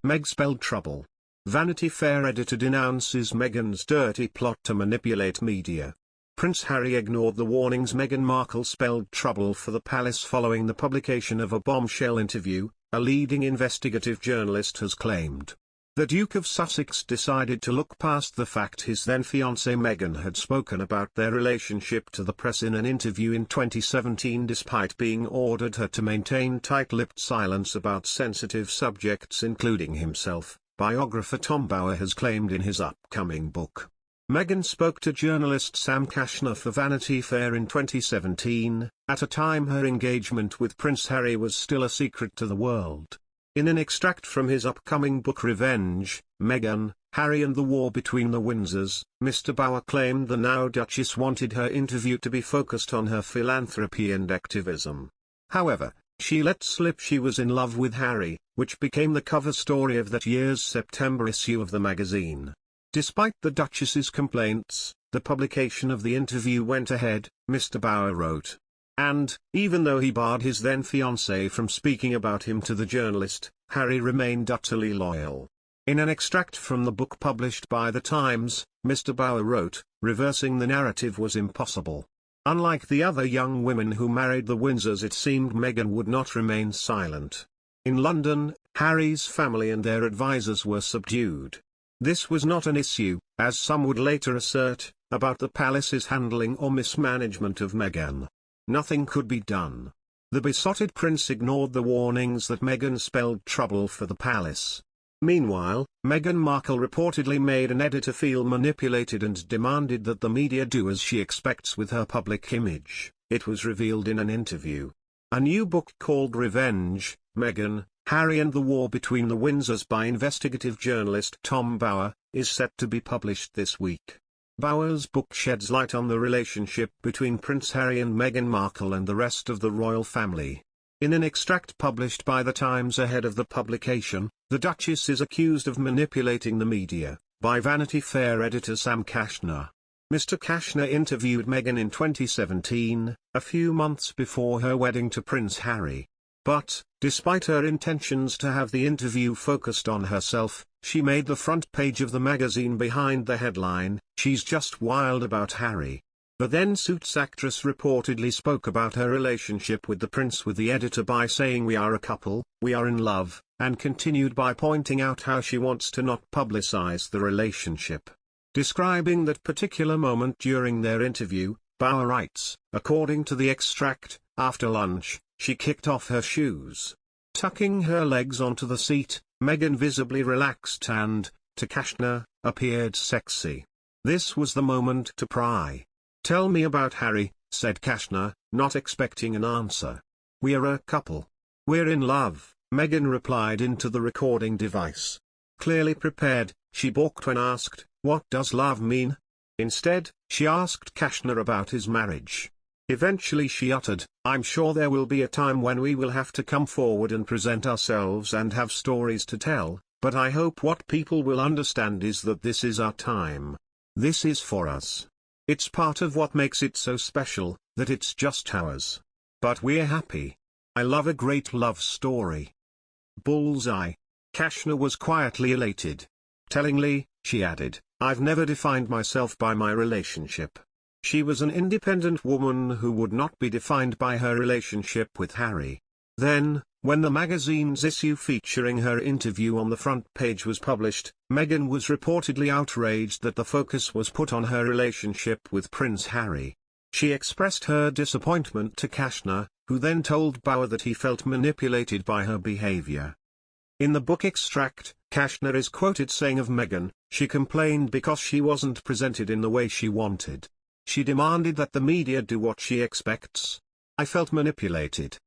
MEG spelled trouble. Vanity Fair editor denounces Meghan's dirty plot to manipulate media. Prince Harry ignored the warnings Meghan Markle spelled trouble for the palace following the publication of a bombshell interview, a leading investigative journalist has claimed. The Duke of Sussex decided to look past the fact his then-fiancée Meghan had spoken about their relationship to the press in an interview in 2017 despite being ordered her to maintain tight-lipped silence about sensitive subjects including himself, biographer Tom Bower has claimed in his upcoming book. Meghan spoke to journalist Sam Kashner for Vanity Fair in 2017, at a time her engagement with Prince Harry was still a secret to the world. In an extract from his upcoming book Revenge, Meghan, Harry and the War Between the Windsors, Mr. Bower claimed the now Duchess wanted her interview to be focused on her philanthropy and activism. However, she let slip she was in love with Harry, which became the cover story of that year's September issue of the magazine. Despite the Duchess's complaints, the publication of the interview went ahead, Mr. Bower wrote. And, even though he barred his then-fiancée from speaking about him to the journalist, Harry remained utterly loyal. In an extract from the book published by The Times, Mr. Bower wrote, reversing the narrative was impossible. Unlike the other young women who married the Windsors, it seemed Meghan would not remain silent. In London, Harry's family and their advisors were subdued. This was not an issue, as some would later assert, about the palace's handling or mismanagement of Meghan. Nothing could be done. The besotted prince ignored the warnings that Meghan spelled trouble for the palace. Meanwhile, Meghan Markle reportedly made an editor feel manipulated and demanded that the media do as she expects with her public image, it was revealed in an interview. A new book called Revenge, Meghan, Harry and the War Between the Windsors by investigative journalist Tom Bower, is set to be published this week. Bower's book sheds light on the relationship between Prince Harry and Meghan Markle and the rest of the royal family. In an extract published by The Times ahead of the publication, the Duchess is accused of manipulating the media, by Vanity Fair editor Sam Kashner. Mr. Kashner interviewed Meghan in 2017, a few months before her wedding to Prince Harry. But, despite her intentions to have the interview focused on herself, she made the front page of the magazine behind the headline, "She's just wild about Harry." The then Suits actress reportedly spoke about her relationship with the prince with the editor by saying "We are a couple, we are in love," and continued by pointing out how she wants to not publicize the relationship. Describing that particular moment during their interview, Bower writes, according to the extract, after lunch, she kicked off her shoes. Tucking her legs onto the seat, Meghan visibly relaxed and, to Kashner, appeared sexy. This was the moment to pry. "Tell me about Harry," said Kashner, not expecting an answer. "We are a couple. We're in love," Meghan replied into the recording device. Clearly prepared, she balked when asked, "What does love mean?" Instead, she asked Kashner about his marriage. Eventually she uttered, "I'm sure there will be a time when we will have to come forward and present ourselves and have stories to tell, but I hope what people will understand is that this is our time. This is for us. It's part of what makes it so special, that it's just ours. But we're happy. I love a great love story." Bullseye. Kashner was quietly elated. Tellingly, she added, "I've never defined myself by my relationship." She was an independent woman who would not be defined by her relationship with Harry. Then, when the magazine's issue featuring her interview on the front page was published, Meghan was reportedly outraged that the focus was put on her relationship with Prince Harry. She expressed her disappointment to Kashner, who then told Bower that he felt manipulated by her behavior. In the book extract, Kashner is quoted saying of Meghan, "She complained because she wasn't presented in the way she wanted. She demanded that the media do what she expects. I felt manipulated.